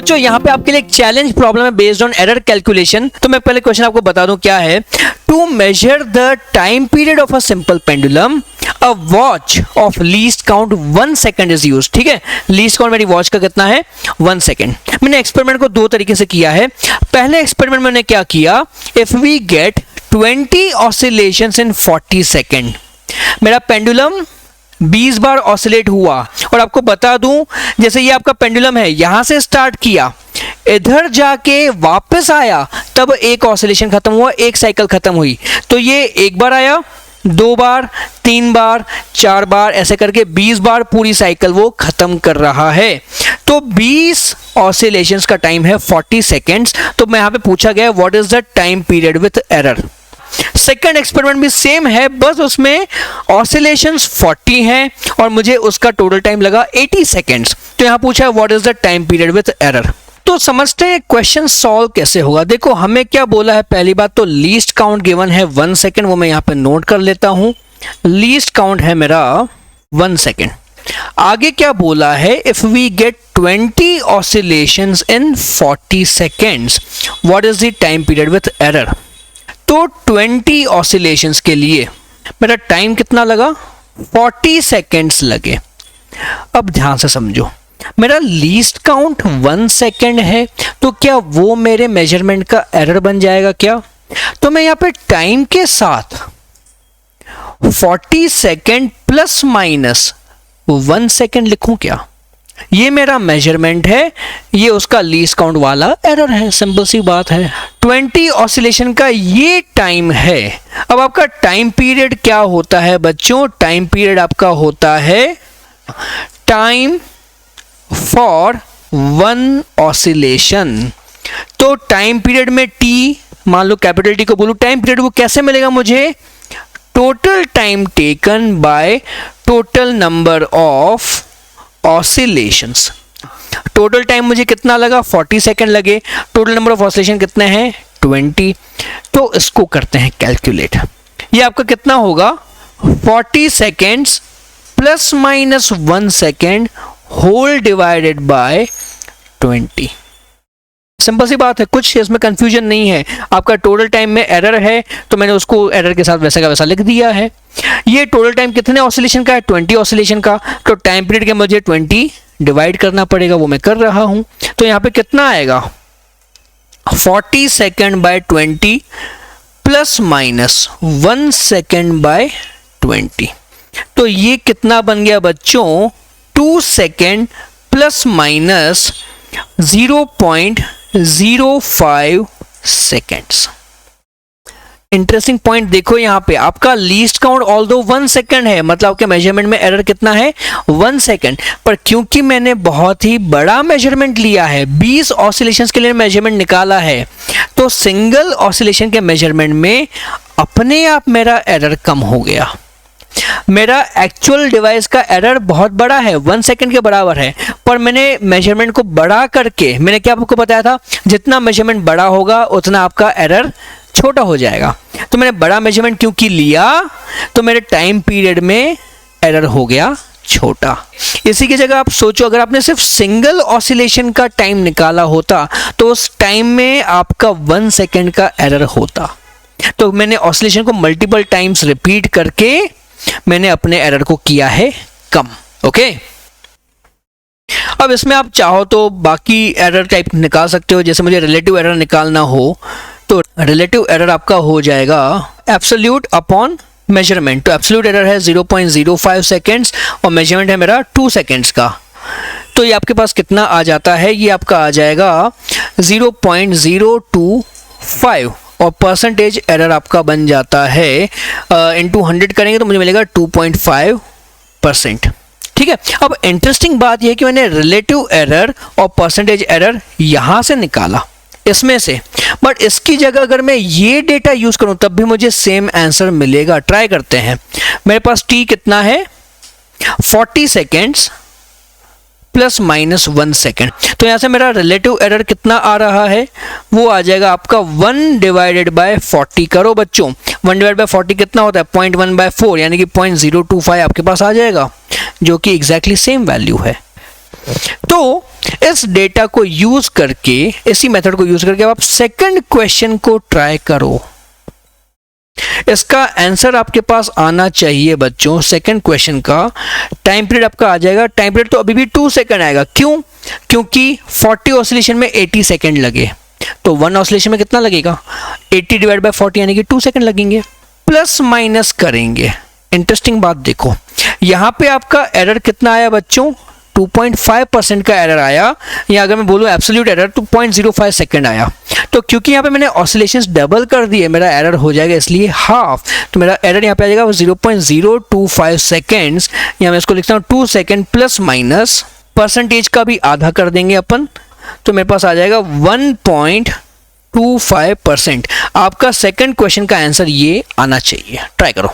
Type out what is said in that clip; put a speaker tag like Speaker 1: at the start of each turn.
Speaker 1: बच्चों यहाँ पे आपके लिए एक चैलेंज प्रॉब्लम है बेस्ड ऑन एरर कैलकुलेशन। तो मैं पहले क्वेश्चन आपको बता दूं क्या है। To measure the time period of a simple pendulum a watch of least count 1 second is use. ठीक है, लीस्ट काउंट मेरी वॉच का कितना है 1 सेकेंड। मैंने एक्सपेरिमेंट को दो तरीके से किया है। पहले एक्सपेरिमेंट में मैंने क्या किया, if we get 20 oscillations in 40 second, मेरा पेंडुलम 20 बार ऑसिलेट हुआ। और आपको बता दूं, जैसे ये आपका पेंडुलम है, यहां से स्टार्ट किया, इधर जाके वापस आया, तब एक ऑसिलेशन खत्म हुआ, एक साइकिल खत्म हुई। तो ये एक बार आया, 2 बार, 3 बार, 4 बार, ऐसे करके 20 बार पूरी साइकिल वो खत्म कर रहा है। तो 20 ऑसिलेशंस का टाइम है 40 सेकेंड्स। तो मैं यहां पे पूछा गया what is the time period with error. Second experiment भी सेम है, बस उसमें ऑसिलेशंस 40 हैं और मुझे उसका टोटल टाइम लगा 80 सेकेंड्स। तो यहां पूछा है what is the time period with error. तो समझते हैं क्वेश्चन सॉल्व कैसे होगा। देखो हमें क्या बोला है, पहली बात तो लीस्ट काउंट गिवन है 1 सेकेंड, वो मैं यहां पे नोट कर लेता हूं। लीस्ट काउंट है मेरा 1 सेकेंड। आगे क्या बोला है, if we get 20 oscillations in 40 seconds what is the time period with error. तो 20 ऑसिलेशंस के लिए मेरा टाइम कितना लगा, 40 सेकेंड्स लगे। अब ध्यान से समझो, मेरा लीस्ट काउंट 1 सेकेंड है, तो क्या वो मेरे मेजरमेंट का एरर बन जाएगा क्या। तो मैं यहाँ पे टाइम के साथ 40 सेकेंड प्लस माइनस 1 सेकेंड लिखूं क्या। ये मेरा मेजरमेंट है, ये उसका लीस्ट काउंट वाला एरर है, सिंपल सी बात है। 20 ऑसिलेशन का ये टाइम है। अब आपका टाइम पीरियड क्या होता है बच्चों, टाइम पीरियड आपका होता है टाइम फॉर 1 ऑसिलेशन। तो टाइम पीरियड में टी, मान लो कैपिटल टी को बोलूं, टाइम पीरियड वो कैसे मिलेगा मुझे, total time taken by total number of oscillations. Total time मुझे कितना लगा, 40 सेकेंड लगे। टोटल नंबर ऑफ ऑसिलेशन कितने हैं, 20। तो इसको करते हैं कैलकुलेट। ये आपका कितना होगा, 40 seconds plus minus 1 second whole divided by 20। Simple सी बात है, कुछ इसमें कंफ्यूजन नहीं है। आपका टोटल टाइम में एरर है, तो मैंने उसको एरर के साथ वैसा का वैसा लिख दिया है। ये टोटल टाइम कितने ऑसिलेशन का है, 20 ऑसिलेशन का। तो टाइम पीरियड के मुझे 20 डिवाइड करना पड़ेगा, वो मैं कर रहा हूं। तो यहां पे कितना आएगा, 40 second by 20 plus minus 1 second by 20। तो ये कितना बन गया बच्चों, 2 second plus minus 0.05 seconds. Interesting point देखो, यहां पे आपका लीस्ट काउंट ऑल्दो 1 सेकेंड है, मतलब आपके मेजरमेंट में एरर कितना है 1 सेकेंड, पर क्योंकि मैंने बहुत ही बड़ा मेजरमेंट लिया है, 20 ऑसिलेशंस के लिए मेजरमेंट निकाला है, तो सिंगल ऑसिलेशन के मेजरमेंट में अपने आप मेरा एरर कम हो गया। मेरा एक्चुअल डिवाइस का एरर बहुत बड़ा है, 1 सेकेंड के बराबर है, पर मैंने मेजरमेंट को बड़ा करके, मैंने क्या आपको बताया था, जितना मेजरमेंट बड़ा होगा उतना आपका एरर छोटा हो जाएगा। तो मैंने बड़ा मेजरमेंट क्योंकि लिया, तो मेरे टाइम पीरियड में एरर हो गया छोटा। इसी की जगह आप सोचो, अगर आपने सिर्फ सिंगल ऑसिलेशन का टाइम निकाला होता, तो उस टाइम में आपका 1 सेकेंड का एरर होता। तो मैंने ऑसिलेशन को मल्टीपल टाइम्स रिपीट करके मैंने अपने एरर को किया है कम। ओके, अब इसमें आप चाहो तो बाकी एरर टाइप निकाल सकते हो। जैसे मुझे रिलेटिव एरर निकालना हो, तो रिलेटिव एरर आपका हो जाएगा एब्सोल्यूट अपॉन मेजरमेंट। तो एब्सोल्यूट एरर है 0.05 सेकेंड्स और मेजरमेंट है मेरा 2 सेकेंड्स का। तो ये आपके पास कितना आ जाता है, ये आपका आ जाएगा 0.025 और परसेंटेज एरर आपका बन जाता है इनटू 100 करेंगे तो मुझे मिलेगा 2.5%। ठीक है, अब इंटरेस्टिंग बात यह है कि मैंने रिलेटिव एरर और परसेंटेज एरर यहां से निकाला इसमें से, बट इसकी जगह अगर मैं ये डेटा यूज करूं तब भी मुझे सेम आंसर मिलेगा। ट्राई करते हैं। मेरे पास टी कितना है, 40 सेकेंड्स प्लस माइनस 1 सेकेंड। तो यहां से मेरा रिलेटिव एरर कितना आ रहा है, वो आ जाएगा आपका 1 डिवाइडेड बाय 40। करो बच्चों, 1 डिवाइड बाय 40 कितना होता है, 0.1/4 यानी कि 0.025 आपके पास आ जाएगा, जो कि एग्जैक्टली सेम वैल्यू है। तो इस डेटा को यूज करके, इसी मेथड को यूज करके अब आप सेकंड क्वेश्चन को ट्राई करो। इसका आंसर आपके पास आना चाहिए बच्चों। सेकंड क्वेश्चन का टाइम पीरियड आपका आ जाएगा, टाइम पीरियड तो अभी भी 2 सेकंड आएगा। क्यों? क्योंकि 40 ऑसिलेशन में 80 सेकंड लगे, तो 1 ऑसिलेशन में कितना लगेगा? 80 डिवाइड बाय 40 यानी कि 2 सेकंड लगेंगे। प्लस माइनस करेंगे। इंटरेस्टिंग बात देखो, यहां पे आपका एरर कितना आया बच्चों? 2.5% का एरर आया, या अगर मैं बोलूं एब्सोल्यूट एरर तो 0.05 सेकंड आया। तो क्योंकि यहाँ पे मैंने ऑसिलेशंस डबल कर दिए, मेरा एरर हो जाएगा इसलिए हाफ, तो मेरा एरर यहाँ पे आ जाएगा 0.025 सेकेंड्स, या मैं इसको लिखता हूँ 2 सेकेंड प्लस माइनस परसेंटेज का भी आधा कर देंगे अपन, तो मेरे पास आ जाएगा 1.25%। आपका सेकंड क्वेश्चन का आंसर ये आना चाहिए। ट्राई करो।